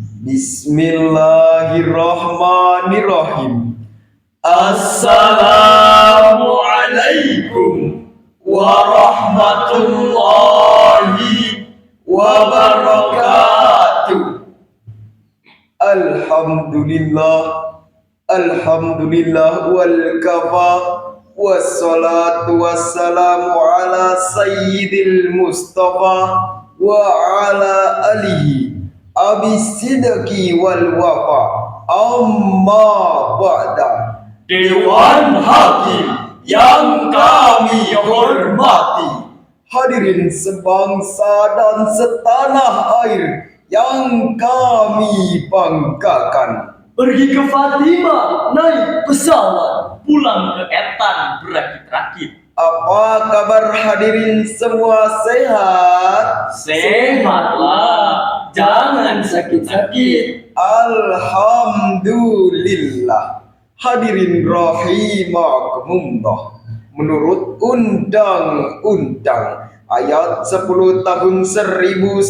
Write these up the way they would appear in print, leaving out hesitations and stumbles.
Bismillahirrahmanirrahim. Assalamualaikum warahmatullahi wabarakatuh. Alhamdulillah, alhamdulillah wal kafa, wassalatu wassalamu ala sayyidil mustafa wa ala alihi abis sidqi wal wafa, amma ba'da. Dewan Hakim yang kami hormati, Hadirin sebangsa dan setanah air yang kami banggakan. pergi ke Fatimah naik pesawat, pulang ke Etan berakit-rakit. Apa kabar hadirin semua, sehat? Sehatlah, jangan sakit-sakit. Alhamdulillah. Hadirin rahimakumullah. Menurut Undang-Undang ayat 10 tahun 1992,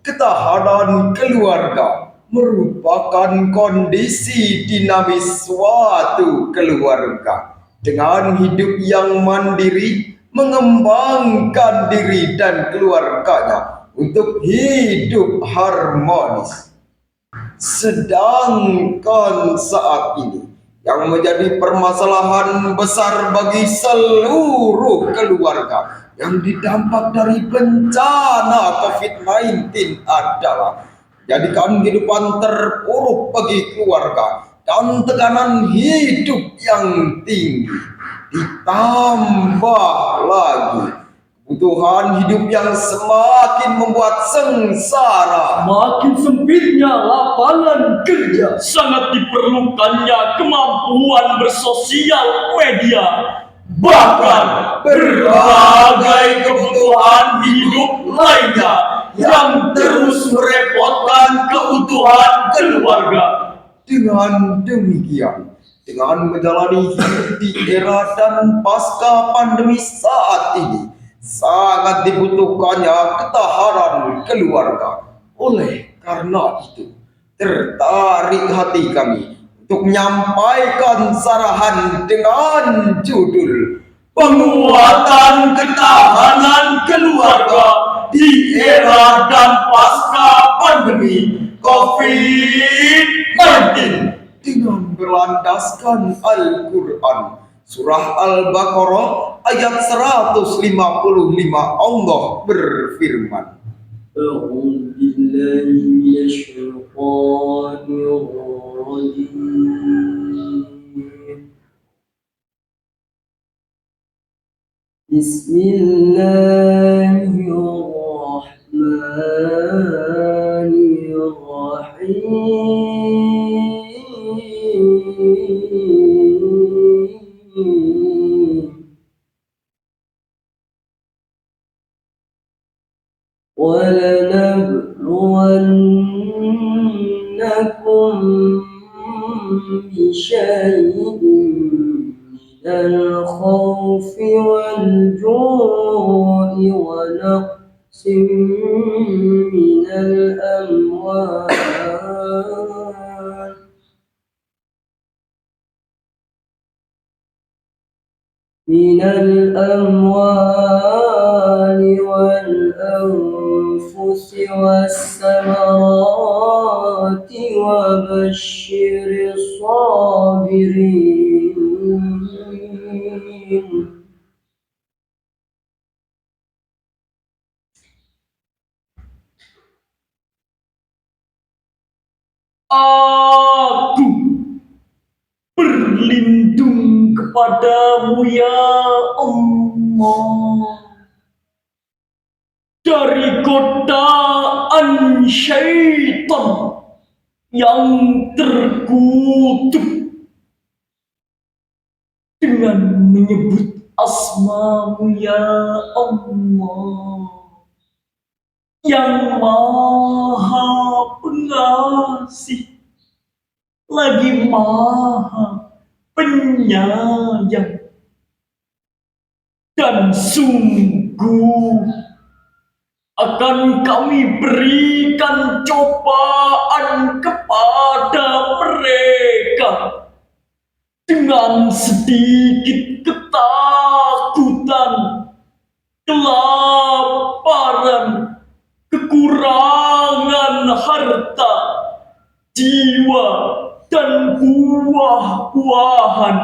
ketahanan keluarga merupakan kondisi dinamis suatu keluarga dengan hidup yang mandiri, mengembangkan diri dan keluarganya untuk hidup harmonis. Sedangkan saat ini yang menjadi permasalahan besar bagi seluruh keluarga yang didampak dari bencana COVID-19 adalah jadikan kehidupan terpuruk bagi keluarga dan tekanan hidup yang tinggi. Ditambah lagi kebutuhan hidup yang semakin membuat sengsara. Makin sempitnya lapangan kerja, sangat diperlukannya kemampuan bersosial media. Bahkan berbagai kebutuhan hidup lainnya yang terus merepotkan keutuhan keluarga. Dengan demikian, dengan menjalani hidup di era dan pasca pandemi saat ini, sangat dibutuhkannya ketahanan keluarga. Oleh karena itu, tertarik hati kami untuk menyampaikan sarahan dengan judul Penguatan ketahanan keluarga di era dan pasca pandemi COVID-19 dengan berlandaskan Al-Quran. Surah Al-Baqarah ayat 155, Allah berfirman, أعوذ بالله من الشيطان الرجيم بسم الله الرحمن الرحيم ولنبلونكم بشيء من الخوف والجوع ونقص من الأموال والأنفس والثمرات وبشر الصابرين. Aku berlindung kepadamu ya Allah dari godaan syaitan yang terkutuk dengan menyebut asma-Mu ya Allah yang Maha Pengasih lagi Maha Penyayang. Dan sungguh akan kami berikan cobaan kepada mereka dengan sedikit ketakutan, kelaparan, kekurangan harta, jiwa, dan buah-buahan.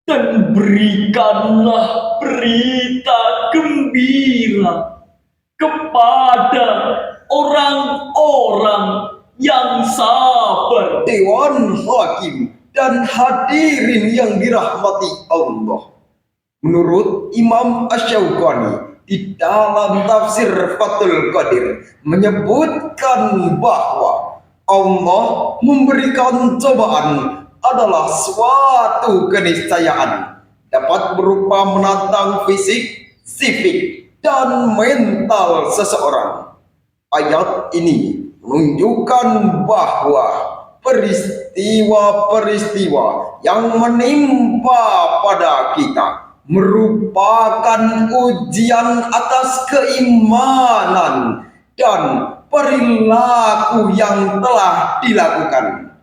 Dan berikanlah berita gembira kepada orang-orang yang sabar. Dewan Hakim dan hadirin yang dirahmati Allah. Menurut Imam Asy-Syaukani di dalam tafsir Fathul Qadir menyebutkan bahwa Allah memberikan cobaan adalah suatu keniscayaan, dapat berupa menantang fisik, psikik, dan mental seseorang. Ayat ini menunjukkan bahwa peristiwa-peristiwa yang menimpa pada kita merupakan ujian atas keimanan dan perilaku yang telah dilakukan.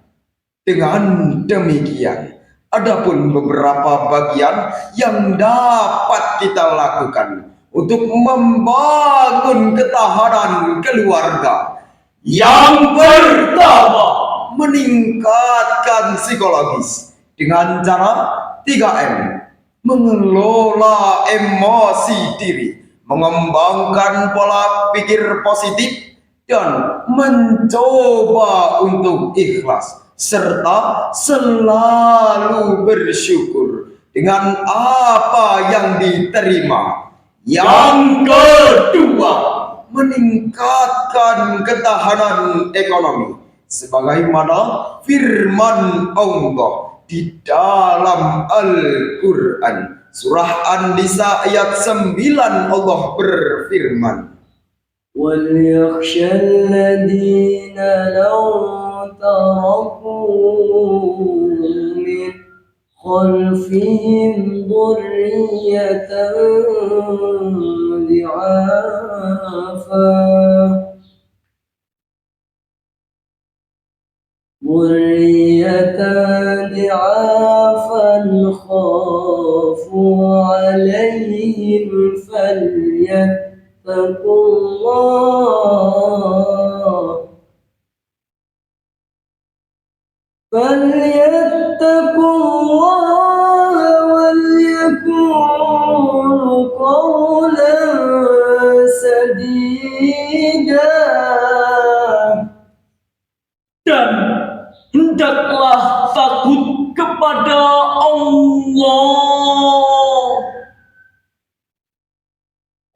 Dengan demikian, adapun beberapa bagian yang dapat kita lakukan untuk membangun ketahanan keluarga. Yang pertama, Meningkatkan psikologis dengan cara 3M. Mengelola emosi diri, mengembangkan pola pikir positif, dan mencoba untuk ikhlas serta selalu bersyukur dengan apa yang diterima. yang kedua, Meningkatkan ketahanan ekonomi sebagaimana firman Allah di dalam Al-Quran surah An-Nisa ayat 9. Allah berfirman, وَلْيَخْشَ الَّذِينَ لَوْ تَرَكُوا مِنْ خَلْفِهِمْ ذُرِّيَّةً ضعافا خافوا عليهم فليتقوا الله وليقولوا قولا سديدا. Dan hendaklah takut kepada Allah.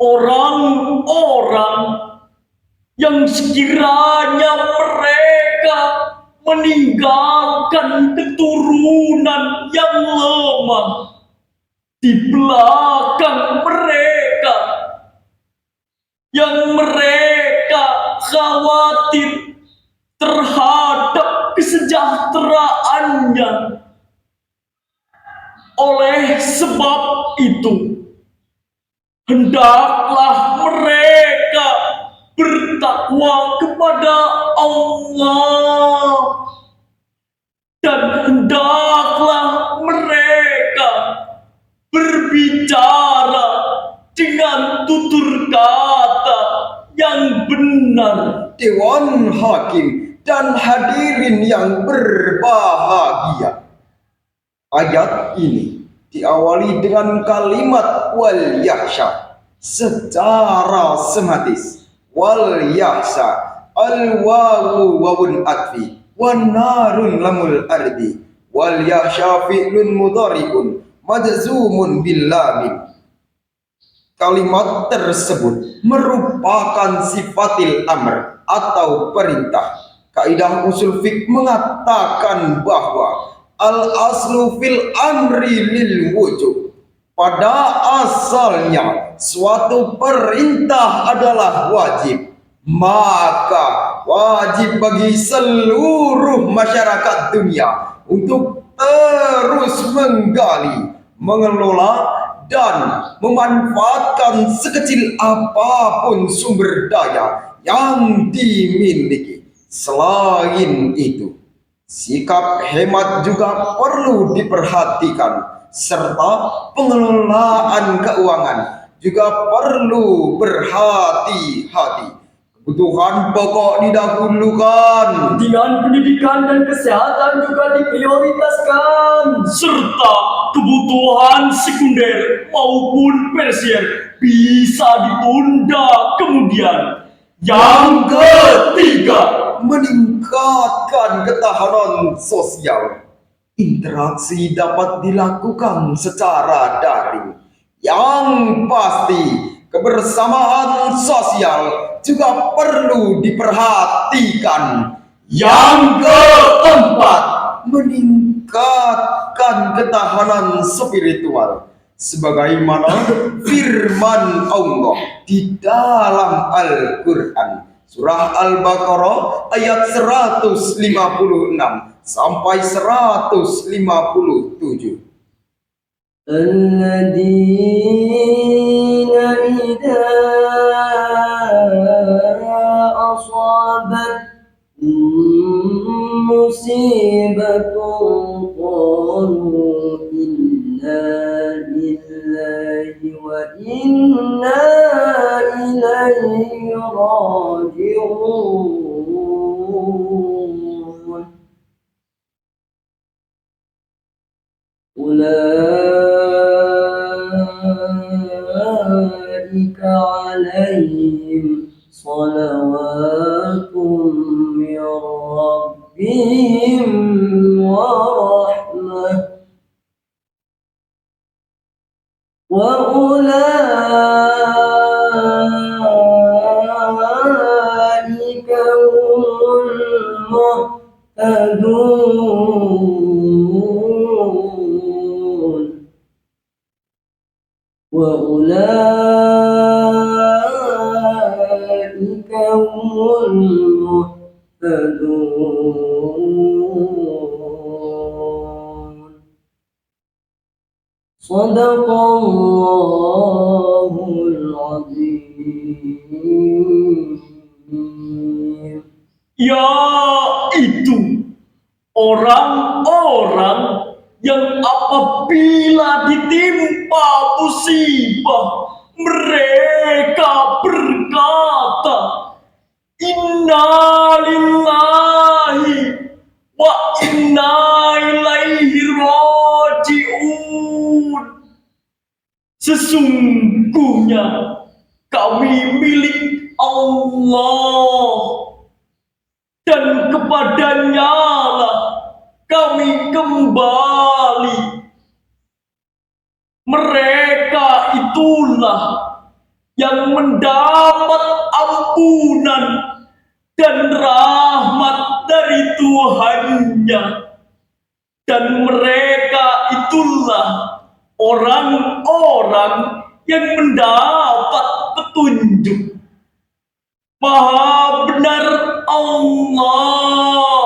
Orang-orang yang sekiranya mereka meninggalkan keturunan yang lemah di belakang mereka, yang mereka khawatir terhadap kesejahteraannya. Oleh sebab itu, hendaklah mereka bertakwa kepada Allah, dan hendaklah mereka berbicara dengan tutur kata yang benar. Dewan Hakim dan hadirin yang berbahagia, ayat ini diawali dengan kalimat wal yakhsha secara sematis. Wal yakhsha al wawu wawun atfi wan narun lamul ardi wal yakhsha fi'lun mudhari'un majzumun bil lam. Kalimat tersebut merupakan sifatil amr atau perintah. Kaidah usul fiqh mengatakan bahwa al-aslu fil amri lil wujub. Pada asalnya suatu perintah adalah wajib, maka wajib bagi seluruh masyarakat dunia untuk terus menggali, mengelola, dan memanfaatkan sekecil apapun sumber daya yang dimiliki. Selain itu, sikap hemat juga perlu diperhatikan, serta pengelolaan keuangan juga perlu berhati-hati. Kebutuhan pokok didahulukan, Dengan pendidikan dan kesehatan juga diprioritaskan. Serta kebutuhan sekunder maupun tersier bisa ditunda kemudian. Yang ketiga, meningkatkan ketahanan sosial. Interaksi dapat dilakukan secara daring. Yang pasti, kebersamaan sosial juga perlu diperhatikan. Yang keempat, meningkatkan ketahanan spiritual. Sebagaimana firman Allah di dalam Al-Quran. Surah Al-Baqarah ayat 156 sampai 157. الذين إذا أصابتهم مصيبة قالوا إنا لله وإنا إليه راجعون أولئك عليهم صلوات من ربهم ورحمة وأولئك هم المهتدون وأولئك هم المهتدون صدق الله العظيم. Yaitu orang-orang yang apabila ditimpa musibah mereka berkata, Inna lillahi wa inna ilaihi raji'un. Sesungguhnya kami milik Allah dan kepadanya lah kami kembali. Mereka itulah yang mendapat ampunan dan rahmat dari Tuhannya, dan mereka itulah orang-orang yang mendapat petunjuk. Maha benar Allah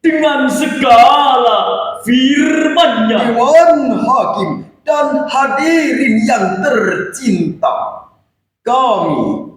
dengan segala firman-Nya. Dewan Hakim dan hadirin yang tercinta, kami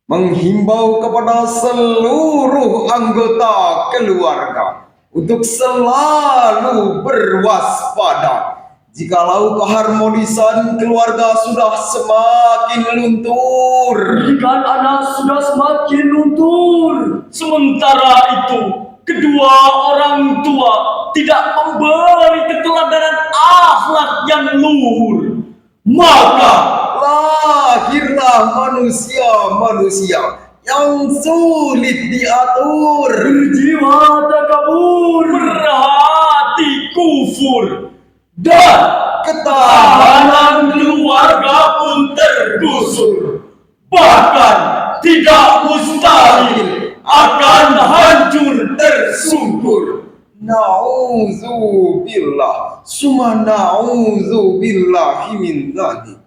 menghimbau kepada seluruh anggota keluarga untuk selalu berwaspada. Jikalau keharmonisan keluarga sudah semakin luntur, Pendidikan anak sudah semakin luntur, sementara itu kedua orang tua tidak memberi keteladanan akhlak yang luhur, maka lahirlah manusia-manusia yang sulit diatur, berjiwa takabur, berhati kufur, dan ketahanan keluarga pun tergusur. Bahkan tidak mustahil akan hancur tersungkur. Nauzubillah, summa nauzubillahi min dzalik.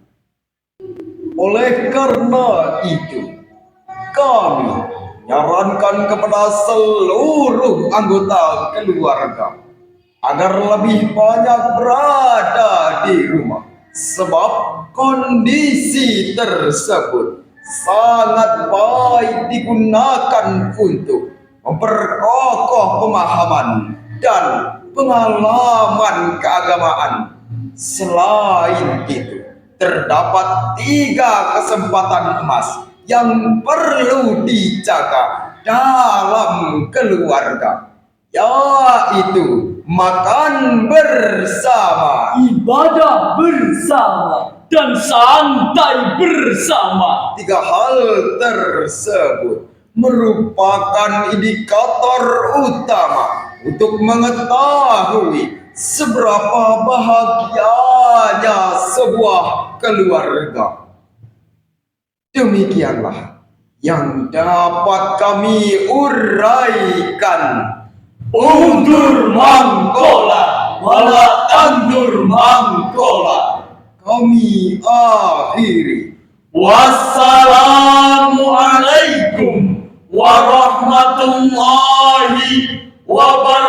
Oleh karena itu, kami menyarankan kepada seluruh anggota keluarga agar lebih banyak berada di rumah sebab kondisi tersebut sangat baik digunakan untuk memperkokoh pemahaman dan pengalaman keagamaan. Selain itu, terdapat 3 kesempatan emas yang perlu dijaga dalam keluarga, yaitu makan bersama, ibadah bersama, dan santai bersama. 3 hal tersebut merupakan indikator utama untuk mengetahui seberapa bahagianya sebuah keluarga. Demikianlah yang dapat kami uraikan. Undur mangkola, wala tandur mangkola. Kami akhiri. Wassalamualaikum warahmatullahi wabarakatuh.